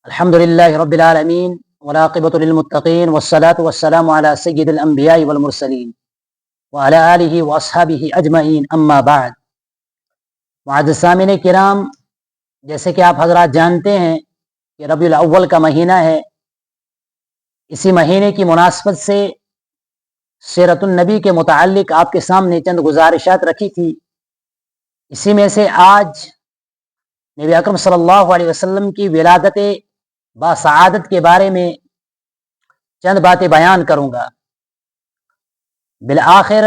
الحمد لله رب العالمين والعاقبة للمتقين والصلاة والسلام على سيد الأنبياء والمرسلين وعلى آله وأصحابه أجمعين أما بعد۔ معزز سامعین کرام، جیسے کہ آپ حضرات جانتے ہیں کہ ربیع الاول کا مہینہ ہے۔ اسی مہینے کی مناسبت سے سیرت النبی کے متعلق آپ کے سامنے چند گزارشات رکھی تھی۔ اسی میں سے آج نبی اکرم صلی اللہ علیہ وسلم کی ولادت باسعادت کے بارے میں چند باتیں بیان کروں گا۔ بالآخر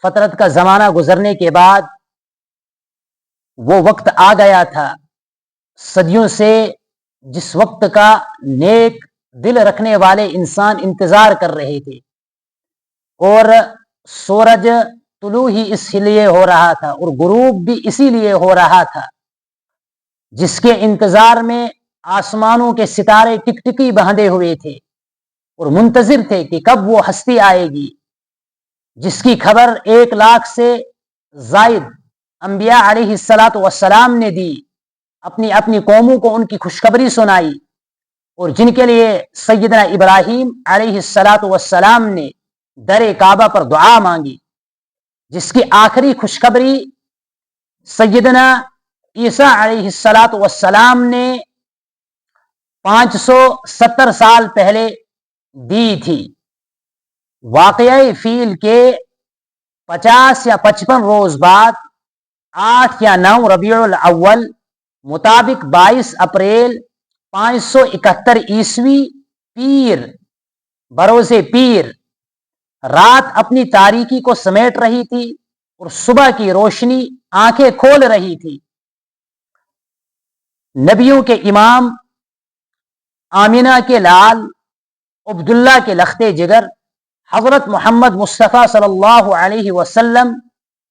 فطرت کا زمانہ گزرنے کے بعد وہ وقت آ گیا تھا صدیوں سے جس وقت کا نیک دل رکھنے والے انسان انتظار کر رہے تھے، اور سورج طلوع ہی اس لیے ہو رہا تھا اور غروب بھی اسی لیے ہو رہا تھا، جس کے انتظار میں آسمانوں کے ستارے ٹکٹکی باندھے ہوئے تھے اور منتظر تھے کہ کب وہ ہستی آئے گی، جس کی خبر 1,00,000 سے زائد انبیاء علیہ السلام نے دی، اپنی اپنی قوموں کو ان کی خوشخبری سنائی، اور جن کے لیے سیدنا ابراہیم علیہ السلام نے در کعبہ پر دعا مانگی، جس کی آخری خوشخبری سیدنا عیسیٰ علیہ السلام نے 570 سال پہلے دی تھی۔ واقعہ فیل کے 50 یا 55 روز بعد 8 یا 9 ربیع الاول مطابق 22 اپریل 571 عیسوی پیر بروز پیر رات اپنی تاریکی کو سمیٹ رہی تھی اور صبح کی روشنی آنکھیں کھول رہی تھی۔ نبیوں کے امام، آمینہ کے لال، عبداللہ کے لختے جگر، حضرت محمد مصطفیٰ صلی اللہ علیہ وسلم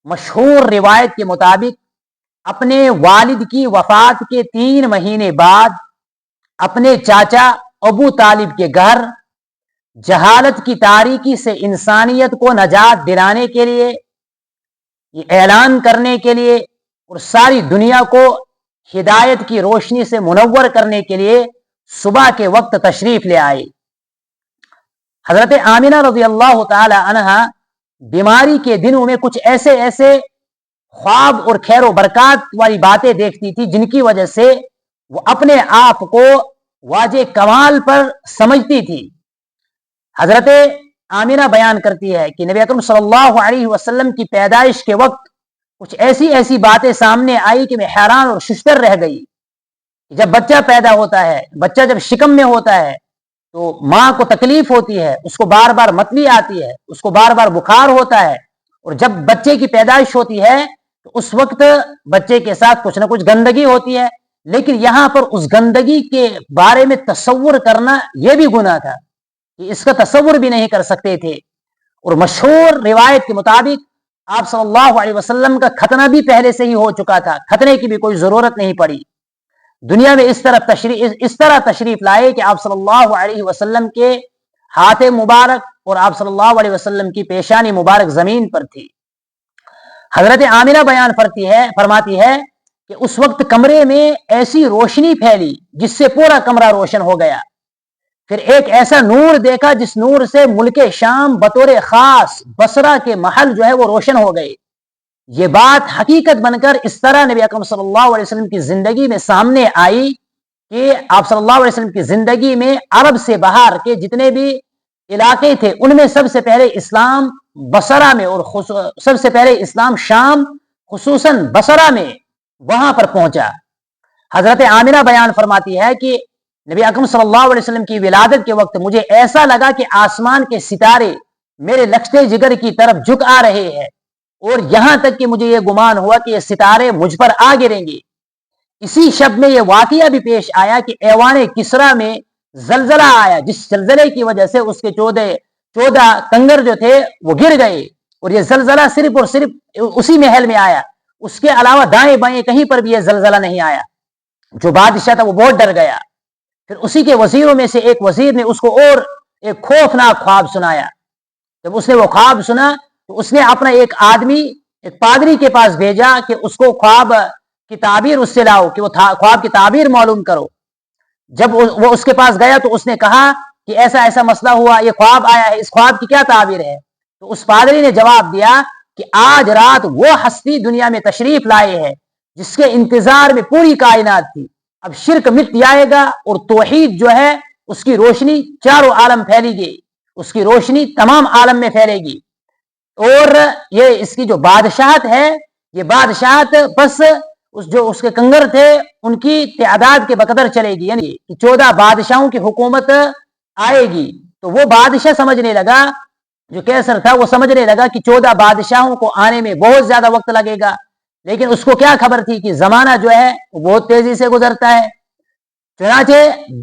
مشہور روایت کے مطابق اپنے والد کی وفات کے 3 مہینے بعد اپنے چاچا ابو طالب کے گھر جہالت کی تاریکی سے انسانیت کو نجات دلانے کے لیے، یہ اعلان کرنے کے لیے اور ساری دنیا کو ہدایت کی روشنی سے منور کرنے کے لیے صبح کے وقت تشریف لے آئے۔ حضرت آمینہ رضی اللہ تعالی عنہا بیماری کے دنوں میں کچھ ایسے خواب اور خیر و برکات والی باتیں دیکھتی تھی جن کی وجہ سے وہ اپنے آپ کو واجہ کمال پر سمجھتی تھی۔ حضرت آمینہ بیان کرتی ہے کہ نبی اکرم صلی اللہ علیہ وسلم کی پیدائش کے وقت کچھ ایسی باتیں سامنے آئی کہ میں حیران اور ششدر رہ گئی۔ جب بچہ پیدا ہوتا ہے، بچہ جب شکم میں ہوتا ہے تو ماں کو تکلیف ہوتی ہے، اس کو بار بار متلی آتی ہے، اس کو بار بار بخار ہوتا ہے، اور جب بچے کی پیدائش ہوتی ہے تو اس وقت بچے کے ساتھ کچھ نہ کچھ گندگی ہوتی ہے، لیکن یہاں پر اس گندگی کے بارے میں تصور کرنا یہ بھی گناہ تھا کہ اس کا تصور بھی نہیں کر سکتے تھے۔ اور مشہور روایت کے مطابق آپ صلی اللہ علیہ وسلم کا ختنہ بھی پہلے سے ہی ہو چکا تھا، ختنے کی بھی کوئی ضرورت نہیں پڑی۔ دنیا میں اس طرح تشریف لائے کہ آپ صلی اللہ علیہ وسلم کے ہاتھ مبارک اور آپ صلی اللہ علیہ وسلم کی پیشانی مبارک زمین پر تھی۔ حضرت آمینہ بیان فرماتی ہے کہ اس وقت کمرے میں ایسی روشنی پھیلی جس سے پورا کمرہ روشن ہو گیا۔ پھر ایک ایسا نور دیکھا جس نور سے ملک شام بطور خاص بصرہ کے محل جو ہے وہ روشن ہو گئے۔ یہ بات حقیقت بن کر اس طرح نبی اکرم صلی اللہ علیہ وسلم کی زندگی میں سامنے آئی کہ آپ صلی اللہ علیہ وسلم کی زندگی میں عرب سے باہر کے جتنے بھی علاقے تھے ان میں سب سے پہلے اسلام بصرہ میں، اور سب سے پہلے اسلام شام خصوصاً بصرہ میں وہاں پر پہنچا۔ حضرت آمینہ بیان فرماتی ہے کہ نبی اکرم صلی اللہ علیہ وسلم کی ولادت کے وقت مجھے ایسا لگا کہ آسمان کے ستارے میرے لختے جگر کی طرف جھک آ رہے ہیں، اور یہاں تک کہ مجھے یہ گمان ہوا کہ یہ ستارے مجھ پر آ گریں گے۔ اسی شب میں یہ واقعہ بھی پیش آیا کہ ایوان کسریٰ میں زلزلہ آیا، جس زلزلے کی وجہ سے اس کے 14 کنگر جو تھے وہ گر گئے، اور یہ زلزلہ صرف اور صرف اسی محل میں آیا، اس کے علاوہ دائیں بائیں کہیں پر بھی یہ زلزلہ نہیں آیا۔ جو بادشاہ تھا وہ بہت ڈر گیا۔ پھر اسی کے وزیروں میں سے ایک وزیر نے اس کو اور ایک خوفناک خواب سنایا۔ جب اس نے وہ خواب سنا تو اس نے اپنا ایک آدمی ایک پادری کے پاس بھیجا کہ اس کو خواب کی تعبیر اس سے لاؤ، کہ وہ خواب کی تعبیر معلوم کرو۔ جب وہ اس کے پاس گیا تو اس نے کہا کہ ایسا ایسا مسئلہ ہوا، یہ خواب آیا ہے، اس خواب کی کیا تعبیر ہے؟ تو اس پادری نے جواب دیا کہ آج رات وہ ہستی دنیا میں تشریف لائے ہے جس کے انتظار میں پوری کائنات تھی، اب شرک مٹ جائے گا اور توحید جو ہے اس کی روشنی چاروں عالم پھیلے گی، اس کی روشنی تمام عالم میں پھیلے گی، اور یہ اس کی جو بادشاہت ہے، یہ بادشاہت بس جو اس کے کنگر تھے ان کی تعداد کے بقدر چلے گی، یعنی کہ 14 بادشاہوں کی حکومت آئے گی۔ تو وہ بادشاہ سمجھنے لگا، جو کیسر تھا وہ سمجھنے لگا کہ 14 بادشاہوں کو آنے میں بہت زیادہ وقت لگے گا، لیکن اس کو کیا خبر تھی کہ زمانہ جو ہے وہ بہت تیزی سے گزرتا ہے۔ چنانچہ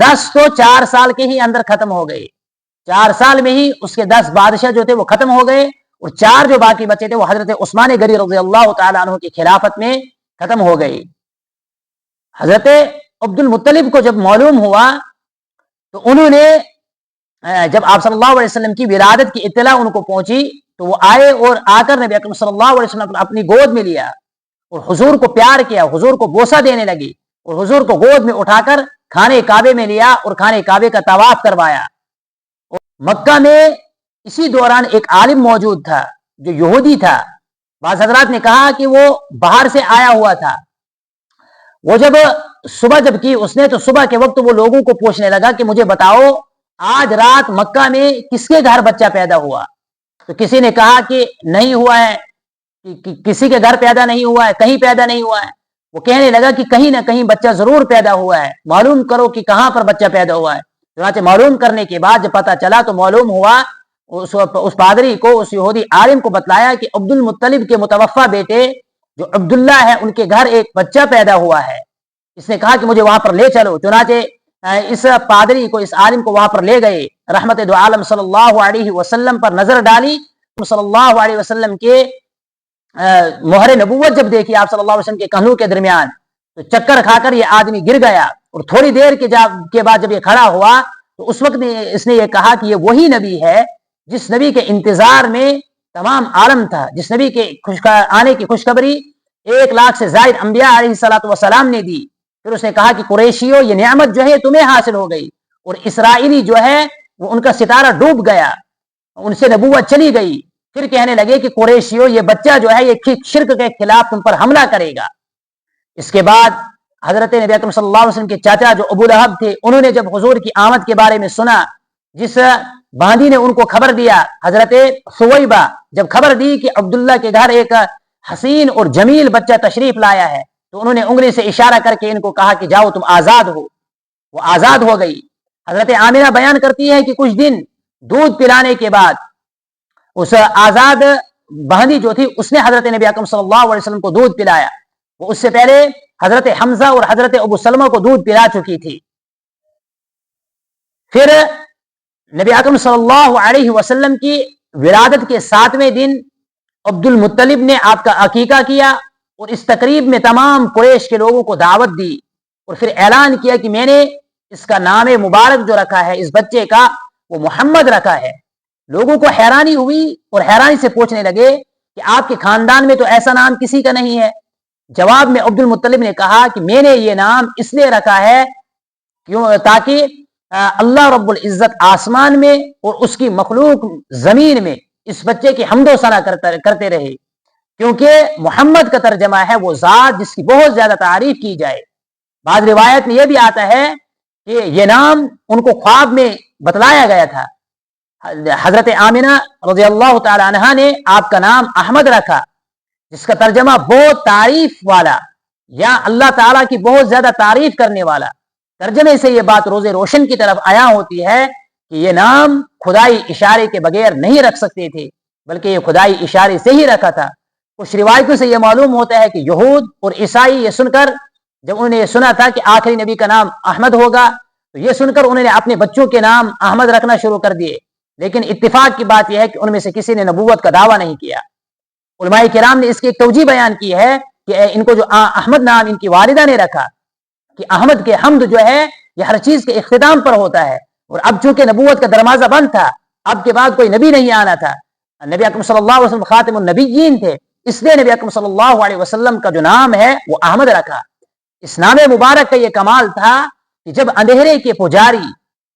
10 تو 4 سال کے ہی اندر ختم ہو گئے، 4 سال میں ہی اس کے 10 بادشاہ جو تھے وہ ختم ہو گئے، اور 4 جو باقی بچے تھے وہ حضرت عثمان غنی رضی اللہ تعالیٰ عنہ کی خلافت میں ختم ہو گئے۔ حضرت عبد المطلب کو جب معلوم ہوا تو انہوں نے جب آپ صلی اللہ علیہ وسلم کی ولادت کی اطلاع ان کو پہنچی تو وہ آئے اور آ کر نبی اکرم صلی اللہ علیہ وسلم اپنی گود میں لیا اور حضور کو پیار کیا، حضور کو بوسہ دینے لگی اور حضور کو گود میں اٹھا کر خانے کعبے میں لیا اور خانے کعبے کا طواف کروایا۔ مکہ میں اسی دوران ایک عالم موجود تھا جو یہودی تھا، بعض حضرات نے کہا کہ وہ باہر سے آیا ہوا تھا۔ وہ جب صبح جب کی اس نے تو صبح کے وقت وہ لوگوں کو پوچھنے لگا کہ مجھے بتاؤ آج رات مکہ میں کس کے گھر بچہ پیدا ہوا؟ تو کسی نے کہا کہ نہیں ہوا ہے، کسی کے گھر پیدا نہیں ہوا ہے، کہیں پیدا نہیں ہوا ہے۔ وہ کہنے لگا کہ کہیں نہ کہیں بچہ ضرور پیدا ہوا ہے، معلوم کرو کہ کہاں پر بچہ پیدا ہوا ہے۔ چنانچہ معلوم کرنے کے بعد جب پتہ چلا تو معلوم ہوا، اس پادری کو، اس یہودی عالم کو بتلایا کہ عبد المطلب کے متوفی بیٹے جو عبداللہ ہے ان کے گھر ایک بچہ پیدا ہوا ہے۔ اس نے کہا کہ مجھے وہاں پر لے چلو، چنانچہ اس پادری کو، اس عالم کو وہاں پر لے گئے، رحمت دو عالم صلی اللہ علیہ وسلم پر نظر ڈالی، صلی اللہ علیہ وسلم کے مہر نبوت جب دیکھی آپ صلی اللہ علیہ وسلم کے کہنوں کے درمیان، تو چکر کھا کر یہ آدمی گر گیا، اور تھوڑی دیر کے بعد جب یہ کھڑا ہوا تو اس وقت اس نے یہ کہا کہ یہ وہی نبی ہے جس نبی کے انتظار میں تمام عالم تھا، جس نبی کے آنے کی خوشخبری 1 لاکھ سے زائد انبیاء علیہ الصلوۃ والسلام نے دی۔ پھر اس نے کہا کہ قریشیو یہ نعمت جو ہے تمہیں حاصل ہو گئی، اور اسرائیلی جو ہے وہ ان کا ستارہ ڈوب گیا، ان سے نبوت چلی گئی۔ پھر کہنے لگے کہ قریشیو یہ بچہ جو ہے یہ شرک کے خلاف تم پر حملہ کرے گا۔ اس کے بعد حضرت نبی اکرم صلی اللہ علیہ وسلم کے چاچا جو ابو لہب تھے، انہوں نے جب حضور کی آمد کے بارے میں سنا، جس باندی نے ان کو خبر دیا، حضرت ثویبہ جب خبر دی کہ عبداللہ کے گھر ایک حسین اور جمیل بچہ تشریف لایا ہے، تو انہوں نے انگلی سے اشارہ کر کے ان کو کہا کہ جاؤ تم آزاد ہو۔ وہ آزاد ہو گئی۔ حضرت آمنہ بیان کرتی ہے کہ کچھ دن دودھ پلانے کے بعد اس آزاد بہنی جو تھی اس نے حضرت نبی اکرم صلی اللہ علیہ وسلم کو دودھ پلایا۔ وہ اس سے پہلے حضرت حمزہ اور حضرت ابو سلمہ کو دودھ پلا چکی تھی۔ پھر نبی اکرم صلی اللہ علیہ وسلم کی ولادت کے 7ویں دن عبد المطلب نے آپ کا عقیقہ کیا، اور اس تقریب میں تمام قریش کے لوگوں کو دعوت دی، اور پھر اعلان کیا کہ میں نے اس کا نام مبارک جو رکھا ہے اس بچے کا وہ محمد رکھا ہے۔ لوگوں کو حیرانی ہوئی اور حیرانی سے پوچھنے لگے کہ آپ کے خاندان میں تو ایسا نام کسی کا نہیں ہے۔ جواب میں عبد المطلب نے کہا کہ میں نے یہ نام اس لیے رکھا ہے تاکہ اللہ رب العزت آسمان میں اور اس کی مخلوق زمین میں اس بچے کی حمد و ثنا کرتے رہے، کیونکہ محمد کا ترجمہ ہے وہ ذات جس کی بہت زیادہ تعریف کی جائے۔ بعض روایت میں یہ بھی آتا ہے کہ یہ نام ان کو خواب میں بتلایا گیا تھا۔ حضرت آمنہ رضی اللہ تعالی عنہا نے آپ کا نام احمد رکھا، جس کا ترجمہ بہت تعریف والا یا اللہ تعالیٰ کی بہت زیادہ تعریف کرنے والا۔ ترجمے سے یہ بات روز روشن کی طرف آیا ہوتی ہے کہ یہ نام خدائی اشارے کے بغیر نہیں رکھ سکتے تھے، بلکہ یہ خدائی اشارے سے ہی رکھا تھا۔ کچھ روایتوں سے یہ معلوم ہوتا ہے کہ یہود اور عیسائی یہ سن کر، جب انہوں نے یہ سنا تھا کہ آخری نبی کا نام احمد ہوگا، تو یہ سن کر انہوں نے اپنے بچوں کے نام احمد رکھنا شروع کر دیے، لیکن اتفاق کی بات یہ ہے کہ ان میں سے کسی نے نبوت کا دعویٰ نہیں کیا۔ علماء کرام نے اس کی ایک توجیہ بیان کی ہے کہ ان کو جو احمد نام ان کی والدہ نے رکھا، کہ احمد کے حمد جو ہے یہ ہر چیز کے اختتام پر ہوتا ہے، اور اب چونکہ نبوت کا دروازہ بند تھا، اب کے بعد کوئی نبی نہیں آنا تھا، نبی اکرم صلی اللہ علیہ وسلم خاتم النبیین تھے، اس لیے نبی اکرم صلی اللہ علیہ وسلم کا جو نام ہے وہ احمد رکھا۔ اس نام مبارک کا یہ کمال تھا کہ جب اندھیرے کے پجاری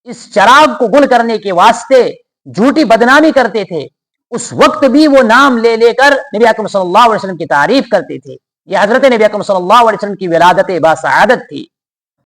اس چراغ کو گل کرنے کے واسطے جھوٹی بدنامی کرتے تھے، اس وقت بھی وہ نام لے لے کر نبی اکرم صلی اللہ علیہ وسلم کی تعریف کرتے تھے۔ یہ حضرت نبی اکرم صلی اللہ علیہ وسلم کی ولادت با سعادت تھی۔